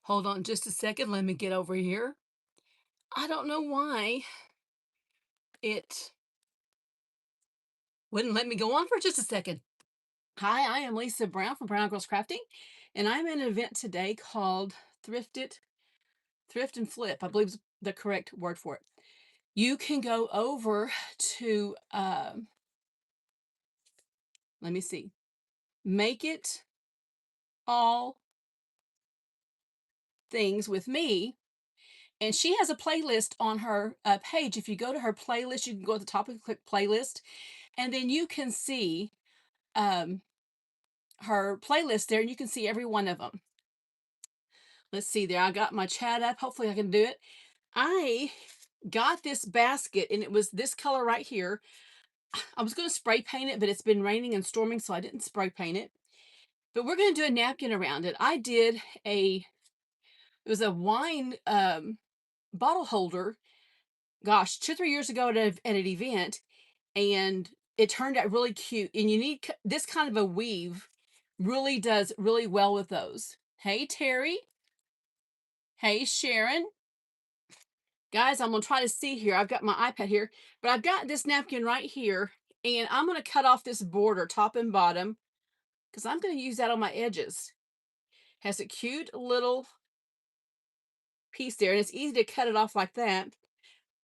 Hold on just a second. Let me get over here. I don't know why it wouldn't let me go on for just a second. Hi, I am Lisa Brown from Brown Girls Crafting, and I'm in an event today called Thrift It, Thrift and Flip, I believe is the correct word for it. You can go over to, let me see, Make It All Things with Me. And she has a playlist on her page. If you go to her playlist, you can go at the top and click playlist, and then you can see um, her playlist there, and you can see every one of them. Let's see there. I got my chat up. Hopefully I can do it. I got this basket, and it was this color right here. I was going to spray paint it, but it's been raining and storming, so I didn't spray paint it. But we're going to do a napkin around it. I did it was a wine bottle holder, gosh, 2 or 3 years ago at an event, and it turned out really cute. And you need this kind of a weave, really does really well with those. Hey, Terry. Hey, Sharon. Guys, I'm going to try to see here. I've got my iPad here, but I've got this napkin right here, and I'm going to cut off this border, top and bottom, because I'm going to use that on my edges. Has a cute little piece there, and it's easy to cut it off like that.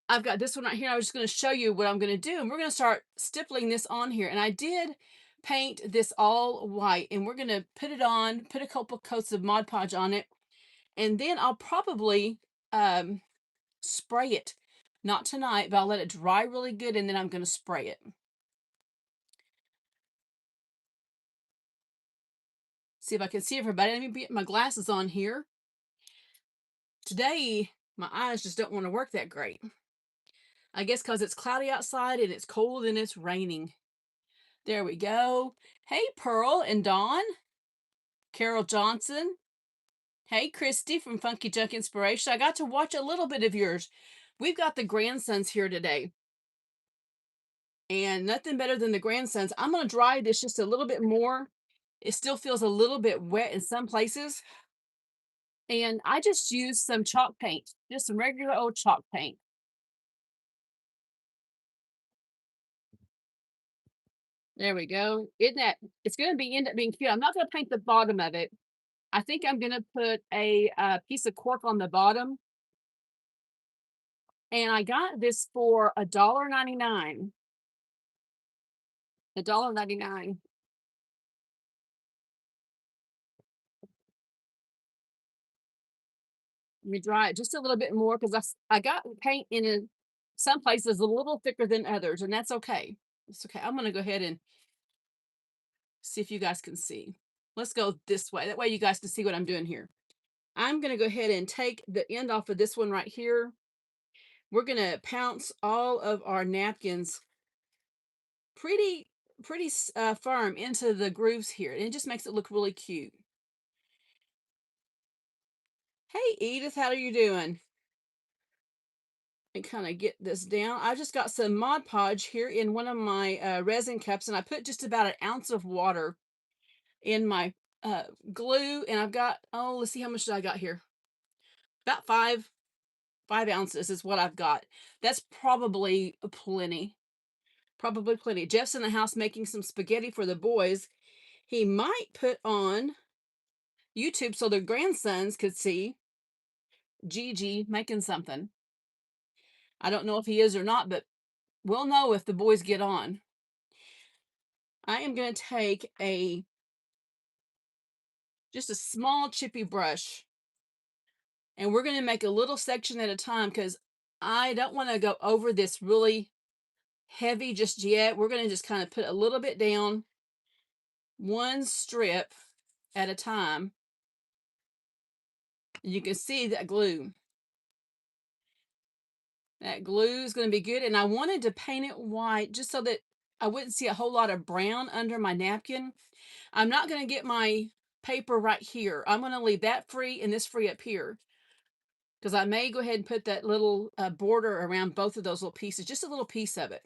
I've got this one right here. I was just going to show you what I'm going to do, and we're going to start stippling this on here. And I did paint this all white, and we're going to put it on, put a couple coats of Mod Podge on it, and then I'll probably spray it. Not tonight, but I'll let it dry really good, and then I'm going to spray it. See if I can see everybody. Let me get my glasses on here. Today, my eyes just don't want to work that great. I guess because it's cloudy outside and it's cold and it's raining. There we go. Hey, Pearl and Dawn. Carol Johnson. Hey, Christy from Funky Junk Inspiration. I got to watch a little bit of yours. We've got the grandsons here today. And nothing better than the grandsons. I'm going to dry this just a little bit more. It still feels a little bit wet in some places. And I just used some chalk paint, just some regular old chalk paint. There we go. Isn't that, it's going to end up being cute. I'm not going to paint the bottom of it. I think I'm going to put a piece of cork on the bottom. And I got this for $1.99. $1.99. Let me dry it just a little bit more because I got paint in some places a little thicker than others, and that's okay. It's okay. I'm going to go ahead and see if you guys can see. Let's go this way. That way you guys can see what I'm doing here. I'm going to go ahead and take the end off of this one right here. We're going to pounce all of our napkins pretty firm into the grooves here. And it just makes it look really cute. Hey, Edith, how are you doing? And kind of get this down. I just got some Mod Podge here in one of my resin cups, and I put just about an ounce of water in my glue, and I've got, oh, let's see, how much did I got here? About 5 ounces is what I've got. That's probably plenty. Probably plenty. Jeff's in the house making some spaghetti for the boys. He might put on YouTube so their grandsons could see Gigi making something. I don't know if he is or not, but we'll know if the boys get on. I am going to take just a small chippy brush, and we're going to make a little section at a time because I don't want to go over this really heavy just yet. We're going to just kind of put a little bit down, one strip at a time. You can see that glue. That glue is going to be good. And I wanted to paint it white just so that I wouldn't see a whole lot of brown under my napkin. I'm not going to get my paper right here. I'm going to leave that free and this free up here, because I may go ahead and put that little border around both of those little pieces, just a little piece of it.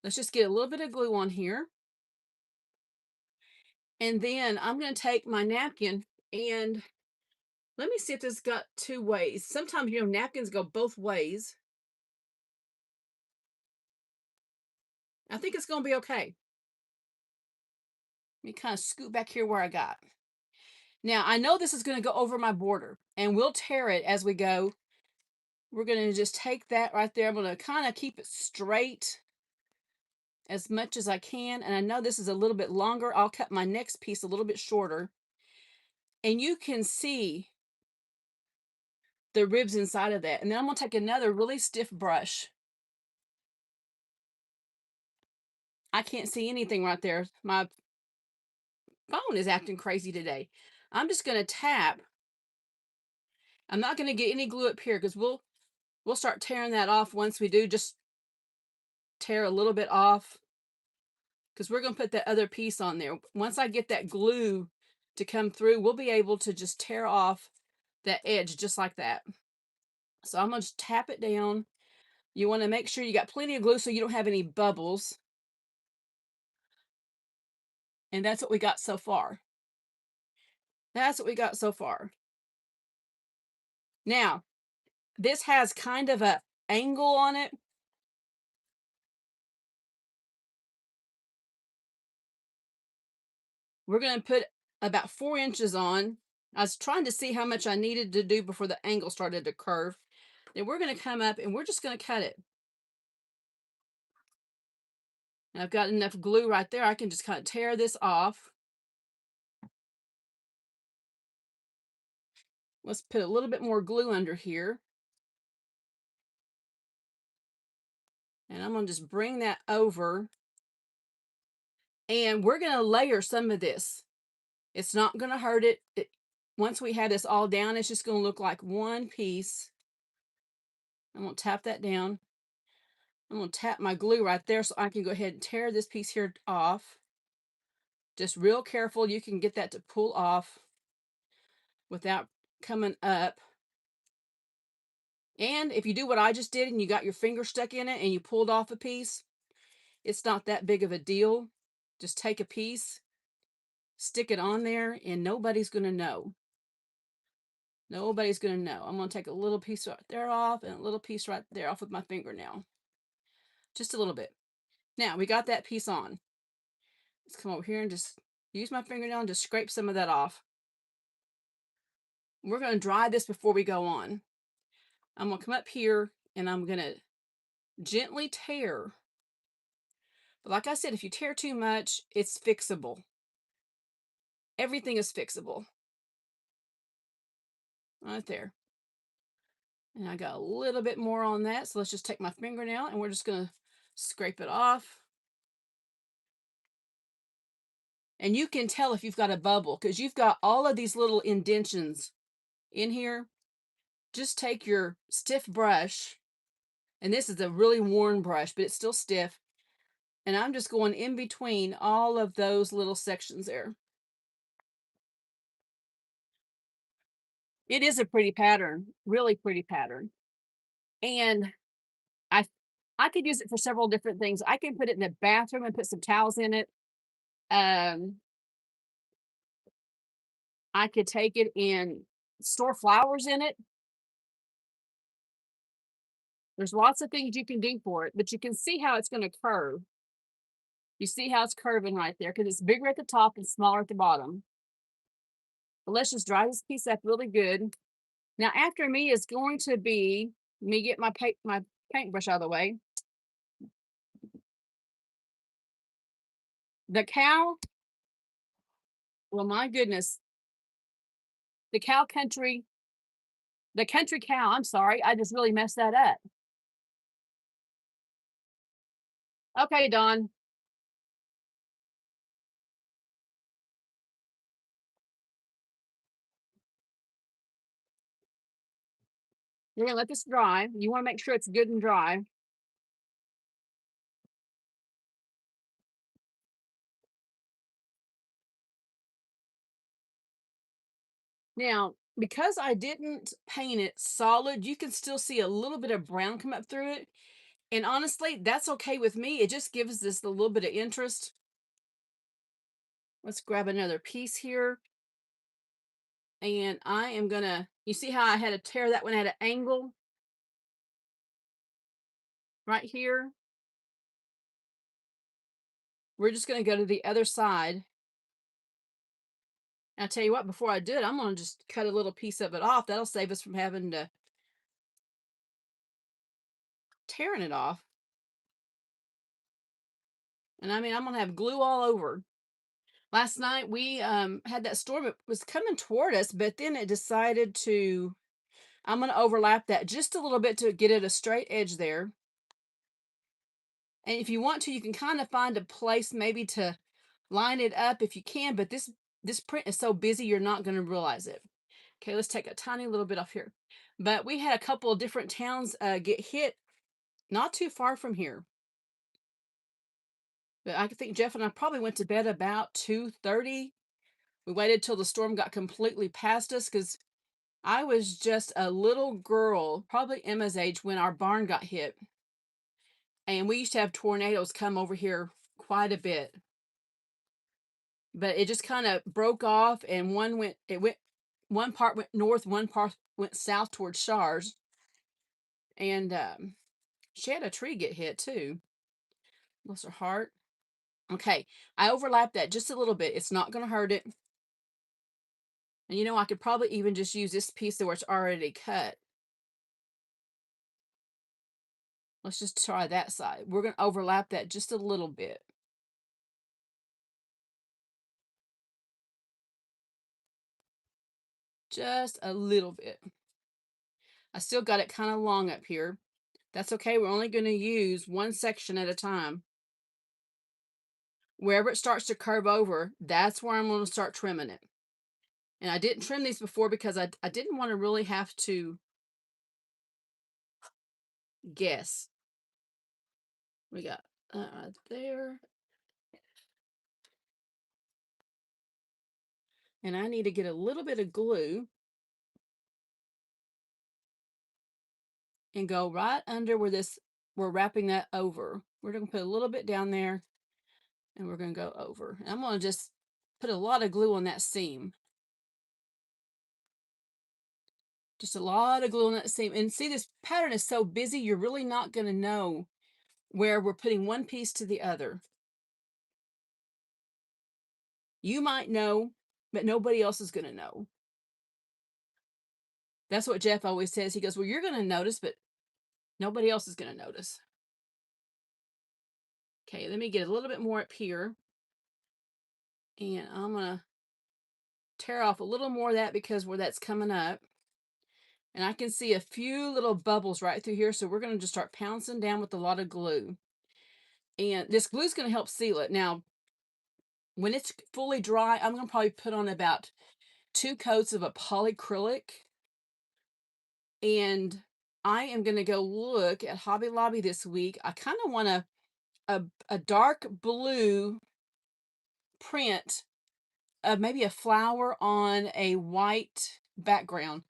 Let's just get a little bit of glue on here. And then I'm going to take my napkin and Let me see if this got two ways. Sometimes, napkins go both ways. I think it's going to be okay. Let me kind of scoot back here where I got. Now, I know this is going to go over my border, and we'll tear it as we go. We're going to just take that right there. I'm going to kind of keep it straight as much as I can. And I know this is a little bit longer. I'll cut my next piece a little bit shorter. And you can see the ribs inside of that. And then I'm going to take another really stiff brush. I can't see anything right there. My phone is acting crazy today. I'm just going to tap. I'm not going to get any glue up here because we'll start tearing that off once we do. Just tear a little bit off because we're going to put that other piece on there. Once I get that glue to come through, we'll be able to just tear off that edge just like that. So I'm going to just tap it down. You want to make sure you got plenty of glue so you don't have any bubbles. And that's what we got so far. That's what we got so far. Now, this has kind of an angle on it. We're going to put about 4 inches on. I was trying to see how much I needed to do before the angle started to curve. Then we're going to come up and we're just going to cut it. And I've got enough glue right there. I can just kind of tear this off. Let's put a little bit more glue under here. And I'm going to just bring that over. And we're going to layer some of this. It's not going to hurt it. Once we have this all down, it's just going to look like one piece. I'm going to tap that down. I'm going to tap my glue right there so I can go ahead and tear this piece here off. Just real careful. You can get that to pull off without coming up. And if you do what I just did and you got your finger stuck in it and you pulled off a piece, it's not that big of a deal. Just take a piece, stick it on there, and nobody's going to know. Nobody's going to know. I'm going to take a little piece right there off and a little piece right there off with my fingernail. Just a little bit. Now, we got that piece on. Let's come over here and just use my fingernail and just scrape some of that off. We're going to dry this before we go on. I'm going to come up here and I'm going to gently tear. But like I said, if you tear too much, it's fixable. Everything is fixable. Right there. And I got a little bit more on that. So let's just take my fingernail and we're just going to scrape it off. And you can tell if you've got a bubble because you've got all of these little indentions in here. Just take your stiff brush, and this is a really worn brush, but it's still stiff. And I'm just going in between all of those little sections there. It is a pretty pattern, really pretty pattern. And I could use it for several different things. I can put it in the bathroom and put some towels in it. I could take it and store flowers in it. There's lots of things you can do for it, but you can see how it's going to curve. You see how it's curving right there because it's bigger at the top and smaller at the bottom. But let's just dry this piece up really good. Now, after me is going to be me get my paintbrush out of the way. The cow, well, my goodness, the country cow. I'm sorry, I just really messed that up. Okay, Dawn. You're gonna let this dry. You want to make sure it's good and dry. Now, because I didn't paint it solid, you can still see a little bit of brown come up through it. And honestly, that's okay with me. It just gives this a little bit of interest. Let's grab another piece here. And I am gonna, you see how I had to tear that one at an angle right here? We're just gonna go to the other side. And I'll tell you what, before I do it, I'm gonna just cut a little piece of it off. That'll save us from having to tearing it off. And I mean, I'm gonna have glue all over. Last night we had that storm. It was coming toward us, but then it decided to, I'm gonna overlap that just a little bit to get it a straight edge there. And if you want to, you can kind of find a place maybe to line it up if you can, but this print is so busy you're not going to realize it. Okay, let's take a tiny little bit off here. But we had a couple of different towns get hit not too far from here. But I think Jeff and I probably went to bed about 2:30. We waited till the storm got completely past us because I was just a little girl, probably Emma's age, when our barn got hit. And we used to have tornadoes come over here quite a bit. But it just kind of broke off, and one part went north, one part went south towards Shars. And she had a tree get hit too. Bless her heart. Okay, I overlapped that just a little bit. It's not going to hurt it. And you know, I could probably even just use this piece where it's already cut. Let's just try that side. We're going to overlap that just a little bit. Just a little bit. I still got it kind of long up here. That's okay. We're only going to use one section at a time. Wherever it starts to curve over, that's where I'm going to start trimming it. And I didn't trim these before because I didn't want to really have to guess. We got there. And I need to get a little bit of glue and go right under where we're wrapping that over. We're going to put a little bit down there and we're going to go over. And I'm going to just put a lot of glue on that seam. Just a lot of glue on that seam. And see, this pattern is so busy, you're really not going to know where we're putting one piece to the other. You might know, but nobody else is going to know. That's what Jeff always says. He goes, well, you're going to notice, but nobody else is going to notice. Okay, let me get a little bit more up here. And I'm going to tear off a little more of that because where that's coming up. And I can see a few little bubbles right through here. So we're going to just start pouncing down with a lot of glue. And this glue is going to help seal it. Now, when it's fully dry, I'm going to probably put on about 2 coats of a polyacrylic. And I am going to go look at Hobby Lobby this week. I kind of want a dark blue print of maybe a flower on a white background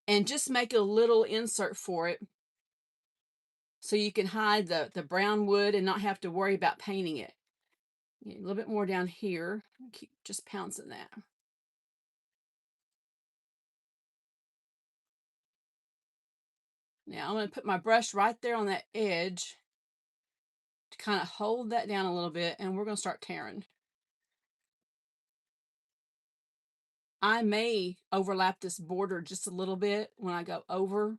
and just make a little insert for it so you can hide the brown wood and not have to worry about painting it. A little bit more down here. Keep just pouncing that. Now I'm going to put my brush right there on that edge to kind of hold that down a little bit, and we're going to start tearing. I may overlap this border just a little bit when I go over.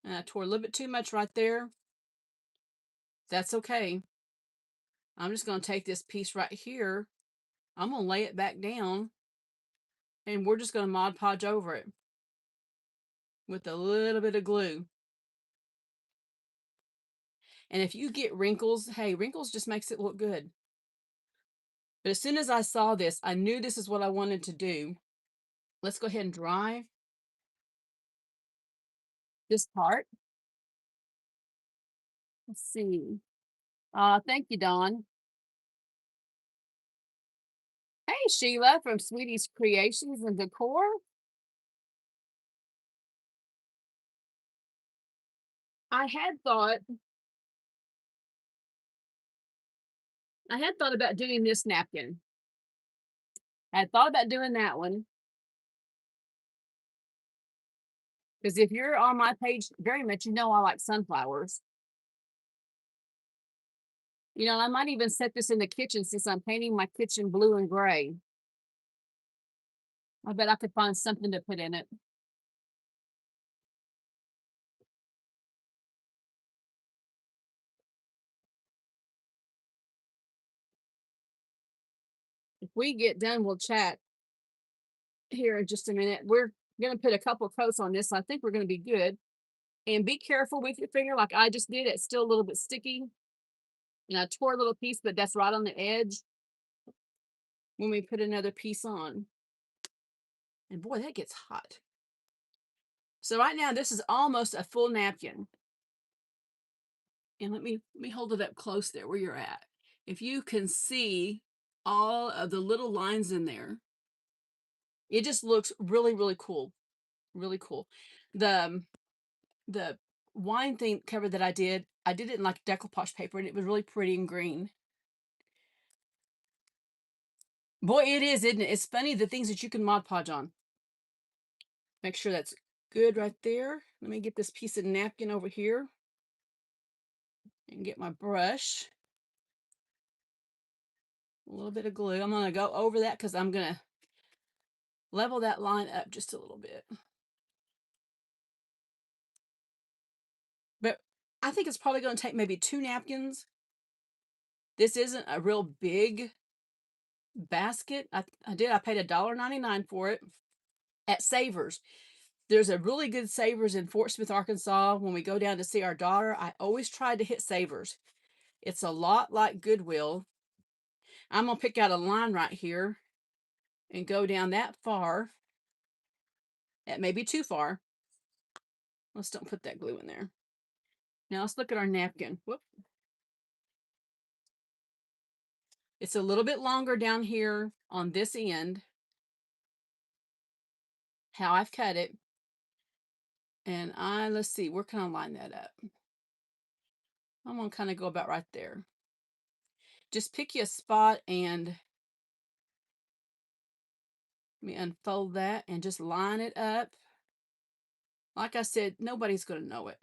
And I tore a little bit too much right there. That's okay. I'm just going to take this piece right here. I'm going to lay it back down. And we're just going to Mod Podge over it with a little bit of glue. And if you get wrinkles, hey, wrinkles just makes it look good. But as soon as I saw this, I knew this is what I wanted to do. Let's go ahead and dry this part. Let's see. Thank you, Dawn. Hey, Sheila from Sweetie's Creations and Decor. I had thought about doing this napkin. I had thought about doing that one. Because if you're on my page very much, you know I like sunflowers. You know, I might even set this in the kitchen since I'm painting my kitchen blue and gray. I bet I could find something to put in it. If we get done, we'll chat here in just a minute. We're going to put a couple coats on this. So I think we're going to be good. And be careful with your finger like I just did. It's still a little bit sticky. And I tore a little piece, but that's right on the edge when we put another piece on. And boy, that gets hot. So right now, this is almost a full napkin. And let me hold it up close there where you're at. If you can see all of the little lines in there, it just looks really, really cool. Really cool. The the wine thing cover that I did it in like decoupage paper, and it was really pretty and green. Boy, it is, isn't it? It's funny the things that you can Mod Podge on. Make sure that's good right there. Let me get this piece of napkin over here and get my brush. A little bit of glue. I'm going to go over that because I'm going to level that line up just a little bit. But I think it's probably going to take maybe 2 napkins. This isn't a real big basket. I paid $1.99 for it at Savers. There's a really good Savers in Fort Smith, Arkansas. When we go down to see our daughter, I always try to hit Savers. It's a lot like Goodwill. I'm going to pick out a line right here and go down that far. That may be too far. Let's don't put that glue in there. Now let's look at our napkin. Whoop. It's a little bit longer down here on this end, how I've cut it. And let's see, where can I line that up? I'm going to kind of go about right there. Just pick you a spot and let me unfold that and just line it up. Like I said, nobody's going to know it.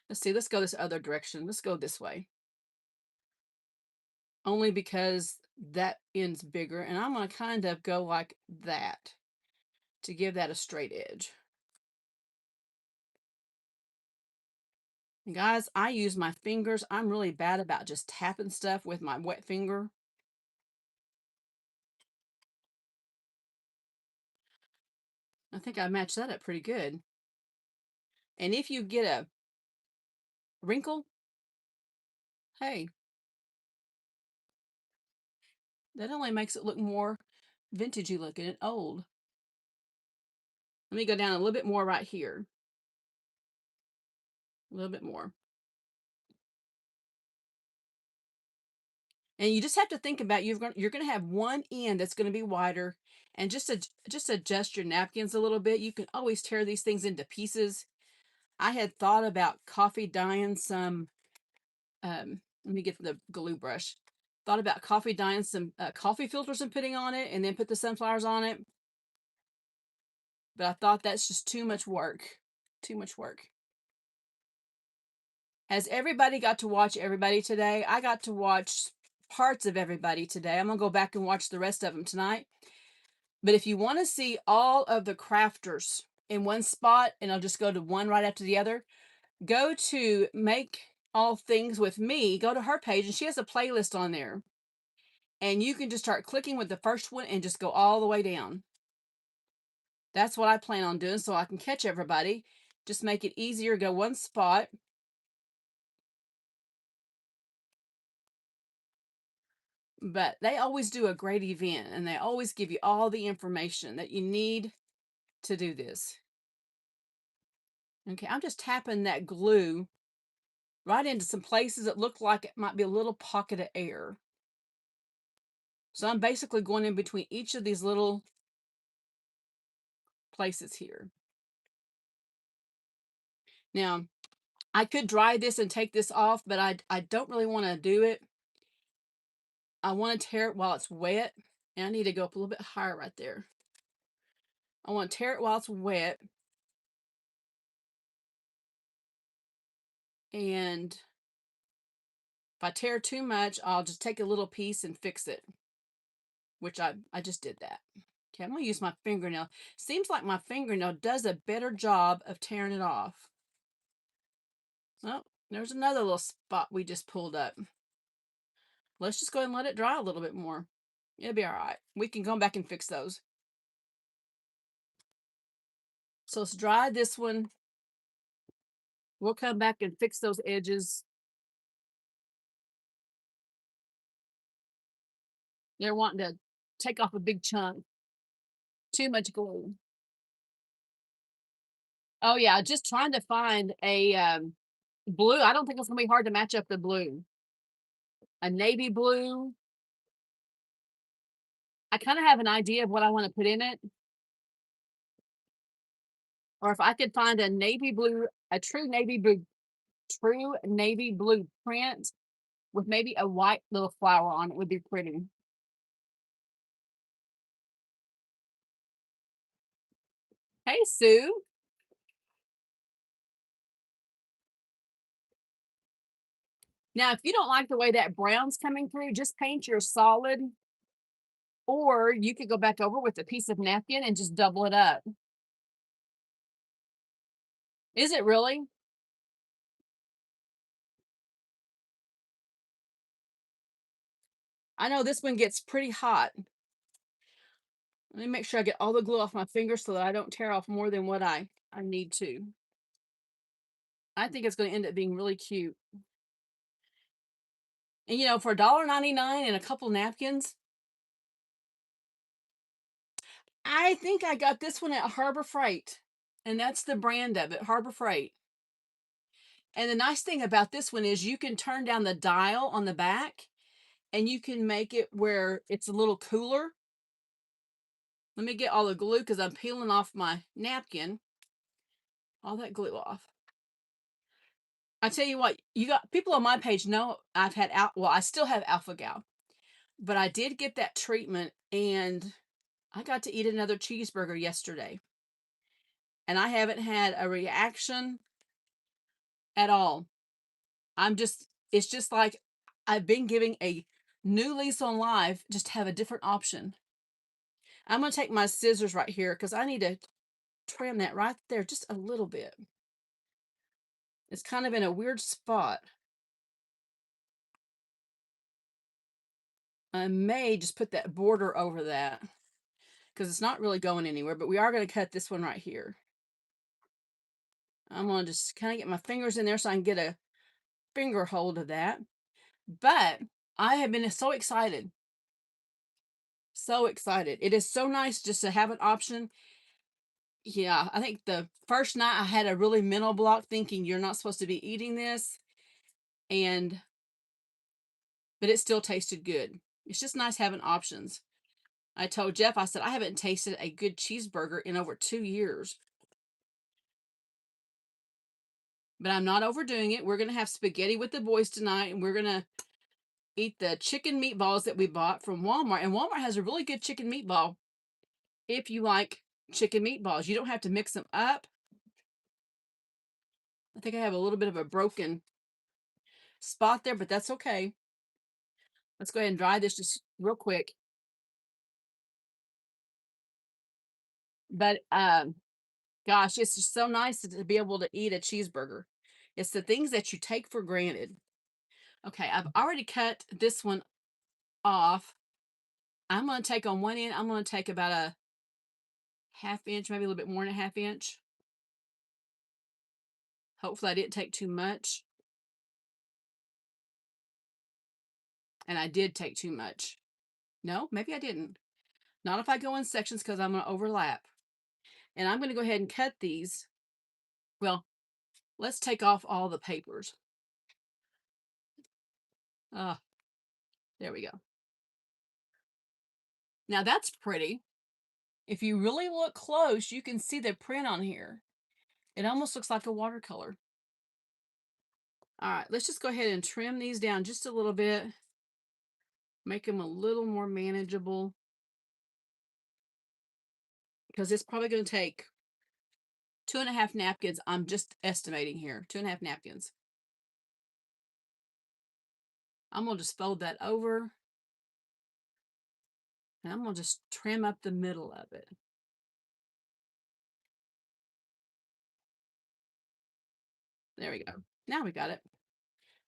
Let's see, let's go this other direction. Let's go this way. Only because that end's bigger, and I'm going to kind of go like that to give that a straight edge. And guys, I use my fingers. I'm really bad about just tapping stuff with my wet finger. I think I matched that up pretty good. And if you get a wrinkle, hey, that only makes it look more vintagey looking and old. Let me go down a little bit more right here. A little bit more. And you just have to think about you're going to have one end that's going to be wider, and just adjust your napkins a little bit. You can always tear these things into pieces. I had thought about coffee dyeing some let me get the glue brush. Thought about coffee dyeing some coffee filters and putting on it, and then put the sunflowers on it. But I thought that's just too much work. Too much work. Has everybody got to watch everybody today? I got to watch parts of everybody today. I'm going to go back and watch the rest of them tonight. But if you want to see all of the crafters in one spot, and I'll just go to one right after the other, go to Make All Things with Me. Go to her page, and she has a playlist on there. And you can just start clicking with the first one and just go all the way down. That's what I plan on doing so I can catch everybody. Just make it easier, go one spot. But they always do a great event, and they always give you all the information that you need to do this. Okay, I'm just tapping that glue right into some places that look like it might be a little pocket of air. So I'm basically going in between each of these little places here. Now, I could dry this and take this off, but I don't really want to do it I want to tear it while it's wet. And I need to go up a little bit higher right there. I want to tear it while it's wet. And if I tear too much, I'll just take a little piece and fix it, which I just did that. Okay, I'm going to use my fingernail. Seems like my fingernail does a better job of tearing it off. Oh, there's another little spot we just pulled up. Let's just go ahead and let it dry a little bit more. It'll be all right. We can go back and fix those. So let's dry this one. We'll come back and fix those edges. They're wanting to take off a big chunk. Too much glue. Oh yeah, just trying to find a blue. I don't think it's gonna be hard to match up the blue. A navy blue. I kind of have an idea of what I want to put in it. Or if I could find a navy blue, a true navy blue print with maybe a white little flower on it would be pretty. Hey, Sue. Now, if you don't like the way that brown's coming through, just paint your solid, or you could go back over with a piece of napkin and just double it up. Is it really? I know this one gets pretty hot. Let me make sure I get all the glue off my fingers so that I don't tear off more than what I need to. I think it's going to end up being really cute. And you know, for $1.99 and a couple napkins, I think I got this one at Harbor Freight. And that's the brand of it, Harbor Freight. And the nice thing about this one is you can turn down the dial on the back and you can make it where it's a little cooler. Let me get all the glue because I'm peeling off my napkin. All that glue off. I tell you what, you got people on my page know I've had I still have alpha gal, but I did get that treatment and I got to eat another cheeseburger yesterday. And I haven't had a reaction at all. It's just like I've been giving a new lease on life, just have a different option. I'm going to take my scissors right here because I need to trim that right there just a little bit. It's kind of in a weird spot. I may just put that border over that because it's not really going anywhere, but we are going to cut this one right here. I'm going to just kind of get my fingers in there so I can get a finger hold of that. But I have been so excited. So excited. It is so nice just to have an option. Yeah, I think the first night I had a really mental block thinking you're not supposed to be eating this. But it still tasted good. It's just nice having options. I told Jeff, I said, I haven't tasted a good cheeseburger in over 2 years. But I'm not overdoing it. We're going to have spaghetti with the boys tonight, and we're going to eat the chicken meatballs that we bought from Walmart. And Walmart has a really good chicken meatball if you like chicken meatballs. You don't have to mix them up. I think I have a little bit of a broken spot there, but that's okay. Let's go ahead and dry this just real quick. But gosh, it's just so nice to be able to eat a cheeseburger. It's the things that you take for granted. Okay, I've already cut this one off. I'm going to take on one end, I'm going to take about a ½ inch, maybe a little bit more than a ½ inch. Hopefully I didn't take too much. And I did take too much. No, maybe I didn't. Not if I go in sections because I'm going to overlap. And I'm going to go ahead and cut these. Well, let's take off all the papers. There we go. Now that's pretty. If you really look close, you can see the print on here. It almost looks like a watercolor. All right, let's just go ahead and trim these down just a little bit. I'm Make them a little more manageable, because it's probably going to take 2.5 napkins. I'm just estimating here, 2.5 napkins. I'm going to just fold that over, and I'm going to just trim up the middle of it. There we go. Now we got it.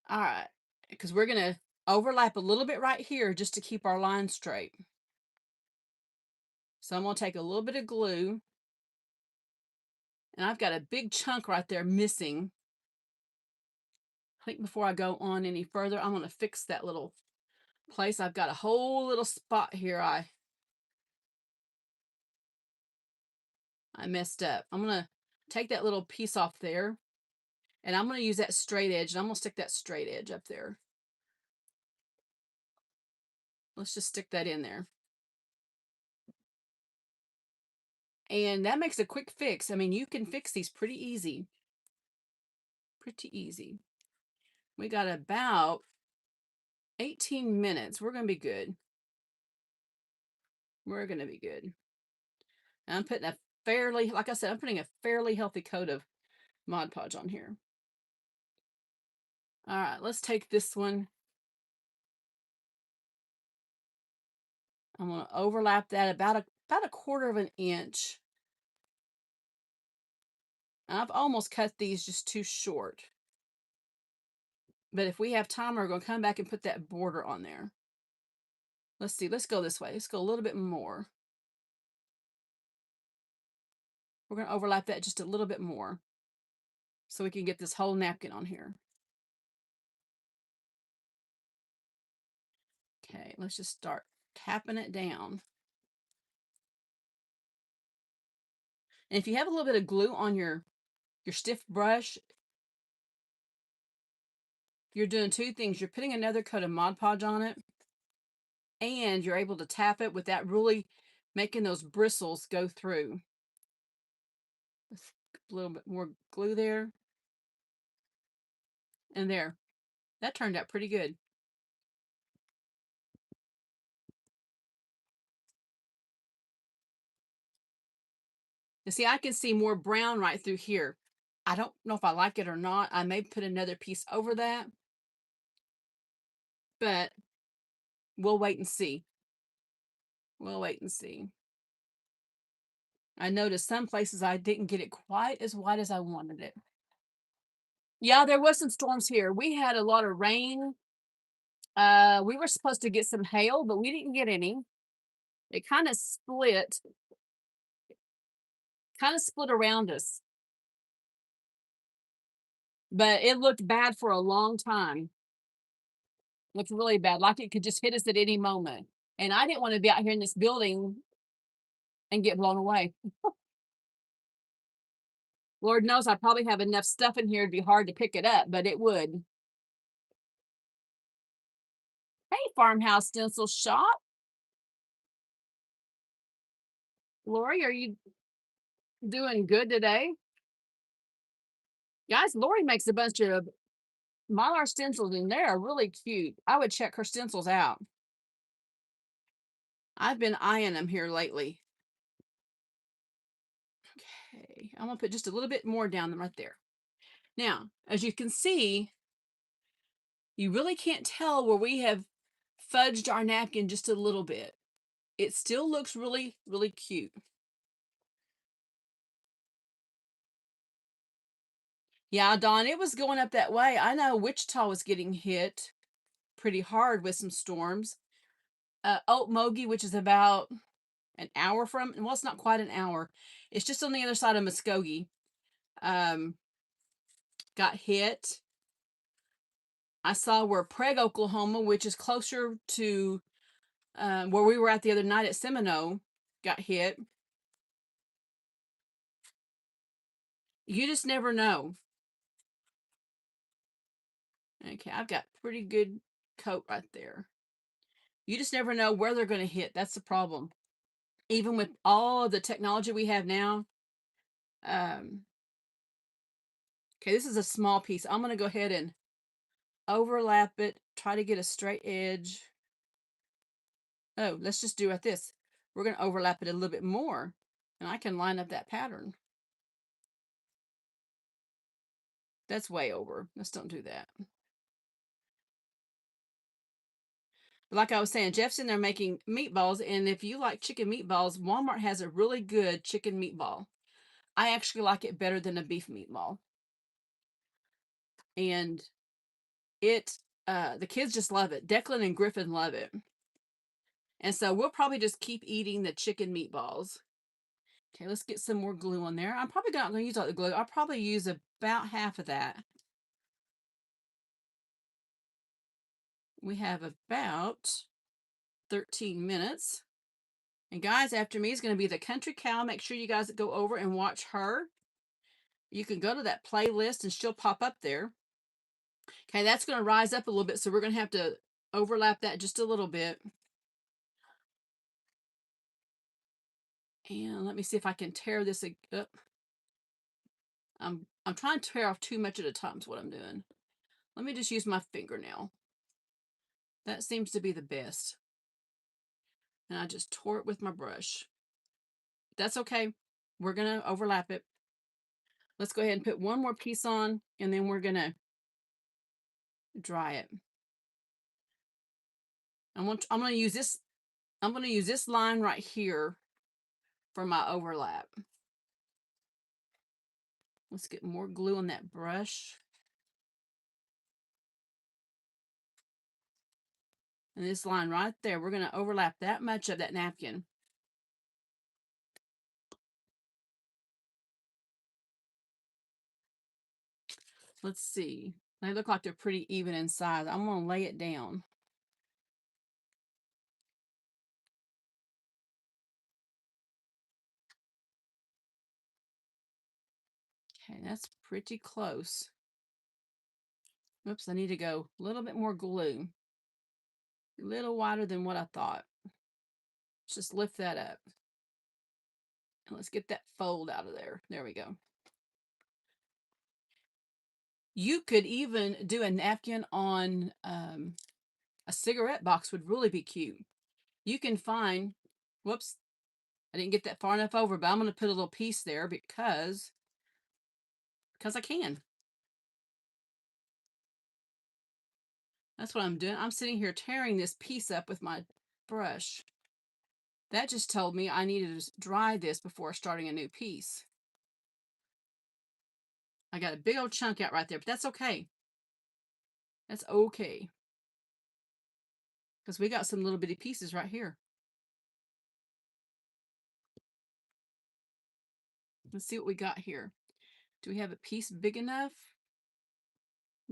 All right, because we're going to overlap a little bit right here just to keep our line straight. So I'm going to take a little bit of glue, and I've got a big chunk right there missing. I think before I go on any further, I'm going to fix that little place. I've got a whole little spot here I messed up. I'm going to take that little piece off there, and I'm going to use that straight edge, and I'm going to stick that straight edge up there. Let's just stick that in there. And that makes a quick fix. I mean, you can fix these pretty easy. Pretty easy. We got about 18 minutes. We're going to be good. We're going to be good. And I'm putting a fairly, like I said, I'm putting a fairly healthy coat of Mod Podge on here. All right, let's take this one. I'm going to overlap that about a 1/4 of an inch. I've almost cut these just too short. But if we have time, we're going to come back and put that border on there. Let's see. Let's go this way. Let's go a little bit more. We're going to overlap that just a little bit more so we can get this whole napkin on here. Okay, let's just start tapping it down. And if you have a little bit of glue on your stiff brush, you're doing two things. You're putting another coat of Mod Podge on it, and you're able to tap it without really making those bristles go through. A little bit more glue there. And there. That turned out pretty good. You see, I can see more brown right through here. I don't know if I like it or not. I may put another piece over that, but we'll wait and see. We'll wait and see. I noticed some places I didn't get it quite as white as I wanted it. Yeah, there was some storms here. We had a lot of rain. We were supposed to get some hail, but we didn't get any. It kind of split around us. But it looked bad for a long time. Looked really bad, like it could just hit us at any moment. And I didn't want to be out here in this building and get blown away. Lord knows I probably have enough stuff in here to be hard to pick it up, but it would. Hey, Farmhouse Stencil Shop. Lori, are you doing good today? Guys, Lori makes a bunch of Mylar stencils, and they are really cute. I would check her stencils out. I've been eyeing them here lately. Okay, I'm gonna put just a little bit more down right there. Now, as you can see, you really can't tell where we have fudged our napkin just a little bit. It still looks really, really cute. Yeah, Dawn, it was going up that way. I know Wichita was getting hit pretty hard with some storms. Okmulgee, which is about an hour from, well, it's not quite an hour. It's just on the other side of Muskogee. Got hit. I saw where Preg, Oklahoma, which is closer to where we were at the other night at Seminole, got hit. You just never know. Okay, I've got pretty good coat right there. You just never know where they're going to hit. That's the problem. Even with all the technology we have now. Okay, this is a small piece. I'm going to go ahead and overlap it. Try to get a straight edge. Oh, let's just do it like this. We're going to overlap it a little bit more, and I can line up that pattern. That's way over. Let's don't do that. But like I was saying, Jeff's in there making meatballs, and if you like chicken meatballs, Walmart has a really good chicken meatball. I actually like it better than a beef meatball. And the kids just love it. Declan and Griffin love it. And so we'll probably just keep eating the chicken meatballs. Okay, let's get some more glue on there. I'm probably not going to use all the glue. I'll probably use about half of that. We have about 13 minutes. And guys, after me is going to be the country cow. Make sure you guys go over and watch her. You can go to that playlist and she'll pop up there. Okay, that's going to rise up a little bit, so we're going to have to overlap that just a little bit. And let me see if I can tear this up. I'm trying to tear off too much at a time is what I'm doing. Let me just use my fingernail. That seems to be the best. And I just tore it with my brush. That's okay. We're going to overlap it. Let's go ahead and put one more piece on, and then we're going to dry it. I'm going to use this. I'm going to use this line right here for my overlap. Let's get more glue on that brush. And this line right there, we're going to overlap that much of that napkin. Let's see. They look like they're pretty even in size. I'm going to lay it down. Okay, that's pretty close. Oops, I need to go a little bit more glue. A little wider than what I thought. Let's just lift that up. And let's get that fold out of there. There we go. You could even do a napkin on a cigarette box would really be cute. You can find, whoops, I didn't get that far enough over, but I'm going to put a little piece there because I can. That's what I'm doing. I'm sitting here tearing this piece up with my brush. That just told me I needed to dry this before starting a new piece. I got a big old chunk out right there, but that's okay. That's okay. Because we got some little bitty pieces right here. Let's see what we got here. Do we have a piece big enough?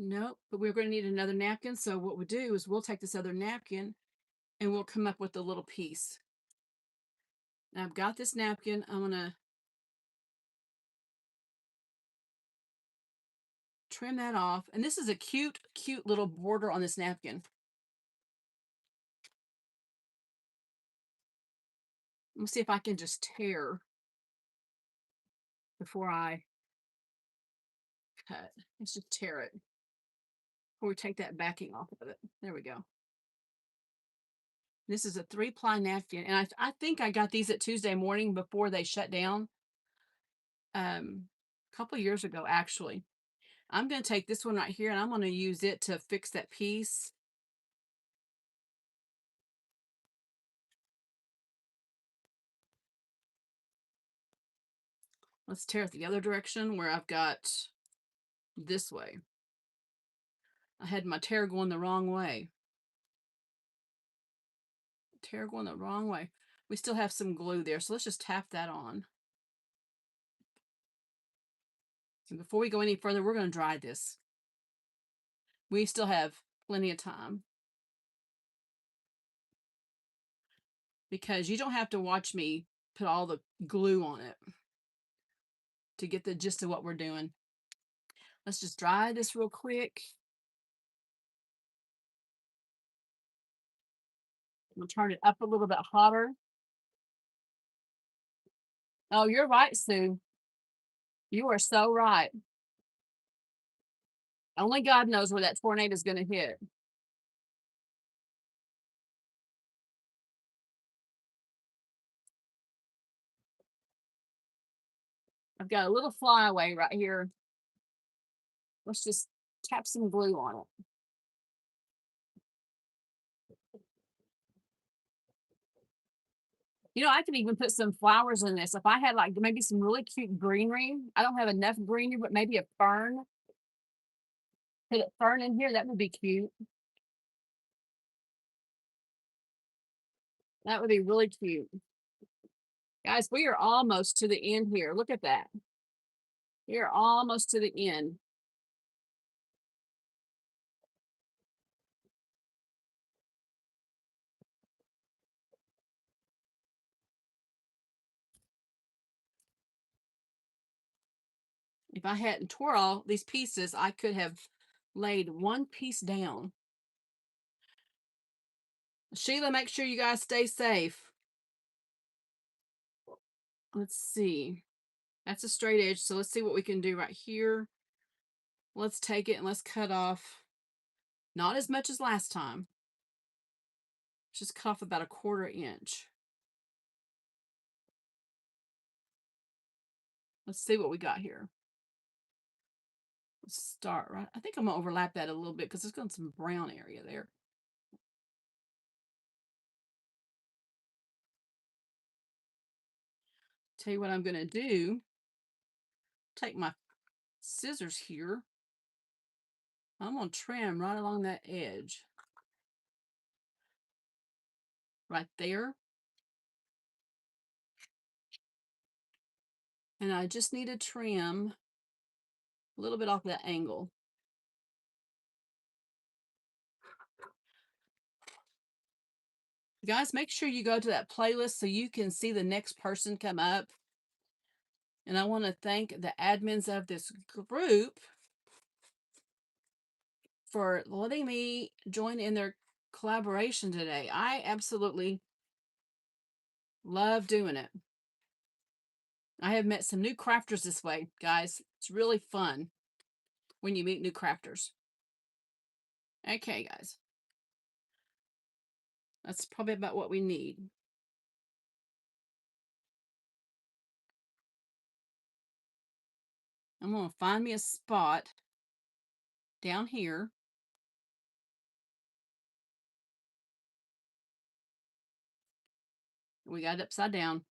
Nope, but we're going to need another napkin. So what we'll do is we'll take this other napkin and we'll come up with a little piece. Now I've got this napkin. I'm going to trim that off. And this is a cute, cute little border on this napkin. Let me see if I can just tear before I cut. Let's just tear it before we take that backing off of it. There we go. This is a 3-ply napkin, and I think I got these at Tuesday morning before they shut down. A couple years ago, actually. I'm going to take this one right here, and I'm going to use it to fix that piece. Let's tear it the other direction where I've got this way. I had my tear going the wrong way. Tear going the wrong way. We still have some glue there, so let's just tap that on. And before we go any further, we're going to dry this. We still have plenty of time. Because you don't have to watch me put all the glue on it to get the gist of what we're doing. Let's just dry this real quick. I'm going to turn it up a little bit hotter. Oh, you're right, Sue. You are so right. Only God knows where that tornado is going to hit. I've got a little flyaway right here. Let's just tap some glue on it. You know, I could even put some flowers in this. If I had like maybe some really cute greenery. I don't have enough greenery, but maybe a fern. Put a fern in here, that would be cute. That would be really cute. Guys, we are almost to the end here. Look at that. We are almost to the end. If I hadn't tore all these pieces, I could have laid one piece down. Sheila, make sure you guys stay safe. Let's see. That's a straight edge, so let's see what we can do right here. Let's take it and let's cut off, not as much as last time. Just cut off about a 1/4 inch. Let's see what we got here. Let's start right. I think I'm gonna overlap that a little bit because there's got some brown area there. Tell you what I'm gonna do. Take my scissors here. I'm gonna trim right along that edge. Right there. And I just need to trim a little bit off that angle. Guys, make sure you go to that playlist so you can see the next person come up. And I want to thank the admins of this group for letting me join in their collaboration today. I absolutely love doing it. I have met some new crafters this way, guys. It's really fun when you meet new crafters. Okay, guys. That's probably about what we need. I'm going to find me a spot down here. We got it upside down.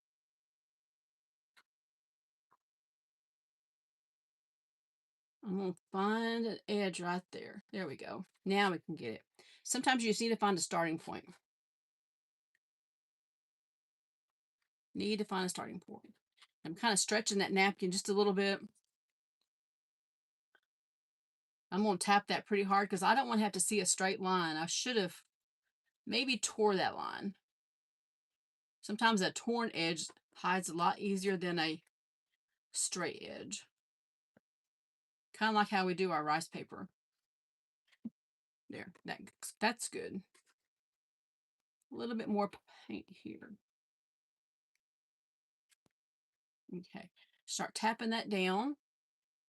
I'm going to find an edge right there. There we go. Now we can get it. Sometimes you just need to find a starting point. Need to find a starting point. I'm kind of stretching that napkin just a little bit. I'm going to tap that pretty hard because I don't want to have to see a straight line. I should have maybe tore that line. Sometimes a torn edge hides a lot easier than a straight edge. Kind of like how we do our rice paper. There, that's good. A little bit more paint here. Okay, start tapping that down.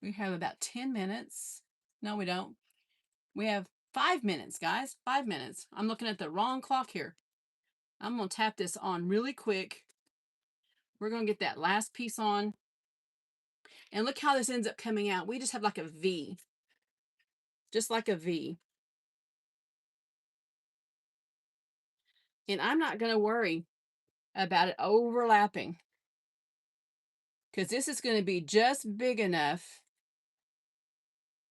We have about 10 minutes. No, we don't. We have 5 minutes, guys. 5 minutes. I'm looking at the wrong clock here. I'm going to tap this on really quick. We're going to get that last piece on. And look how this ends up coming out. We just have like a V. Just like a V. And I'm not going to worry about it overlapping, because this is going to be just big enough.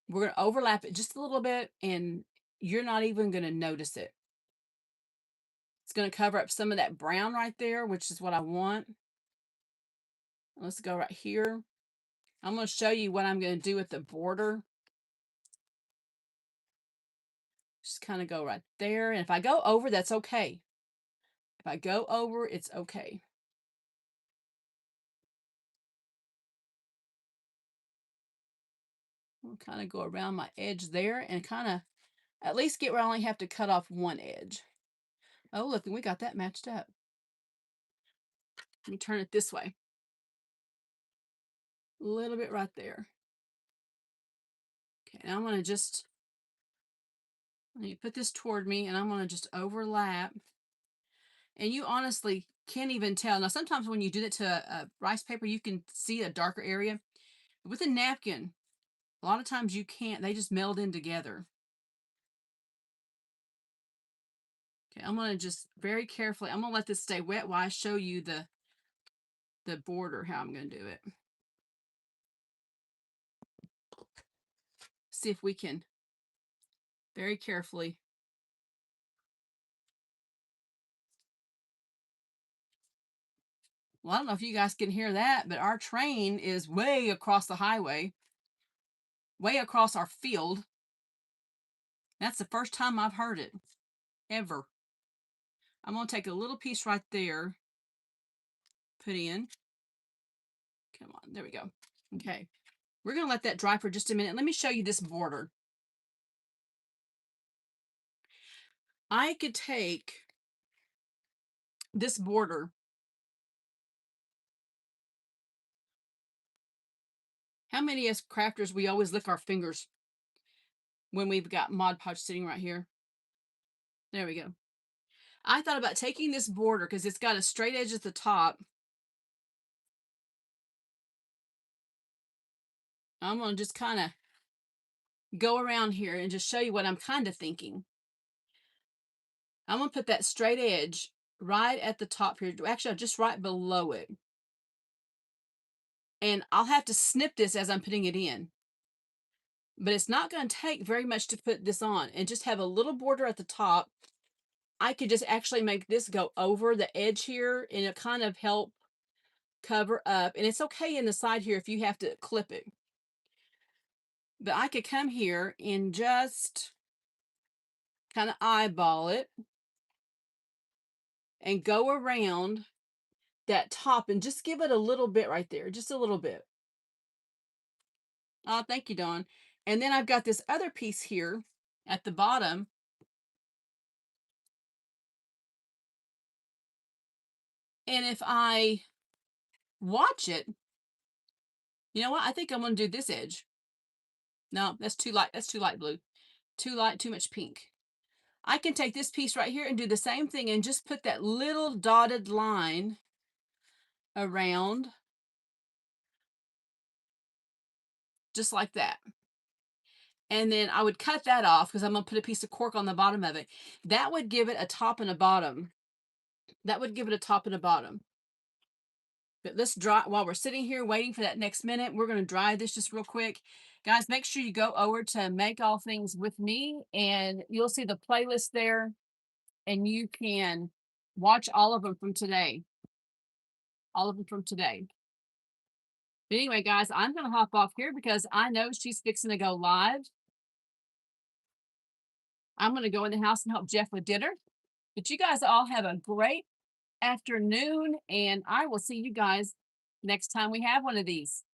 We're going to overlap it just a little bit, and you're not even going to notice it. It's going to cover up some of that brown right there, which is what I want. Let's go right here. I'm going to show you what I'm going to do with the border. Just kind of go right there. And if I go over, that's okay. If I go over, it's okay. I'll kind of go around my edge there and kind of at least get where I only have to cut off one edge. Oh, look, and we got that matched up. Let me turn it this way. A little bit right there. Okay, now I'm going to just, let me put this toward me, and I'm going to just overlap. And you honestly can't even tell. Now, sometimes when you do it to a rice paper, you can see a darker area. With a napkin, a lot of times you can't. They just meld in together. Okay, I'm going to just very carefully, I'm going to let this stay wet while I show you the border, how I'm going to do it. See if we can very carefully. Well, I don't know if you guys can hear that, but our train is way across the highway, way across our field. That's the first time I've heard it, ever. I'm going to take a little piece right there, put in. Come on, there we go. Okay, we're going to let that dry for just a minute. Let me show you this border. I could take this border. How many as crafters, we always lick our fingers when we've got Mod Podge sitting right here? There we go. I thought about taking this border because it's got a straight edge at the top. I'm going to just kind of go around here and just show you what I'm kind of thinking. I'm going to put that straight edge right at the top here. Actually, just right below it. And I'll have to snip this as I'm putting it in. But it's not going to take very much to put this on. And just have a little border at the top. I could just actually make this go over the edge here. And it'll kind of help cover up. And it's okay in the side here if you have to clip it. But I could come here and just kind of eyeball it and go around that top and just give it a little bit right there, just a little bit. Oh, thank you, Dawn. And then I've got this other piece here at the bottom. And if I watch it, you know what? I think I'm going to do this edge. No, that's too light. That's too light blue. Too light, too much pink. I can take this piece right here and do the same thing and just put that little dotted line around, just like that. And then I would cut that off because I'm going to put a piece of cork on the bottom of it. That would give it a top and a bottom. That would give it a top and a bottom. But let's dry, while we're sitting here waiting for that next minute, we're going to dry this just real quick. Guys, make sure you go over to Make All Things with me, and you'll see the playlist there, and you can watch all of them from today. All of them from today. But anyway, guys, I'm going to hop off here because I know she's fixing to go live. I'm going to go in the house and help Jeff with dinner. But you guys all have a great afternoon, and I will see you guys next time we have one of these.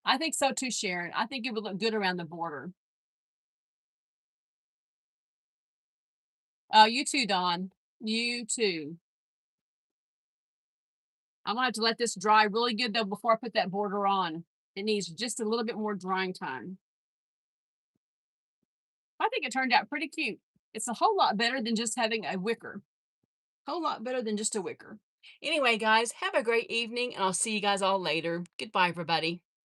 I think so too, Sharon. I think it would look good around the border. Oh, you too, Dawn. You too. I'm gonna have to let this dry really good though before I put that border on. It needs just a little bit more drying time. I think it turned out pretty cute. It's a whole lot better than just having a wicker. Whole lot better than just a wicker. Anyway, guys, have a great evening, and I'll see you guys all later. Goodbye, everybody.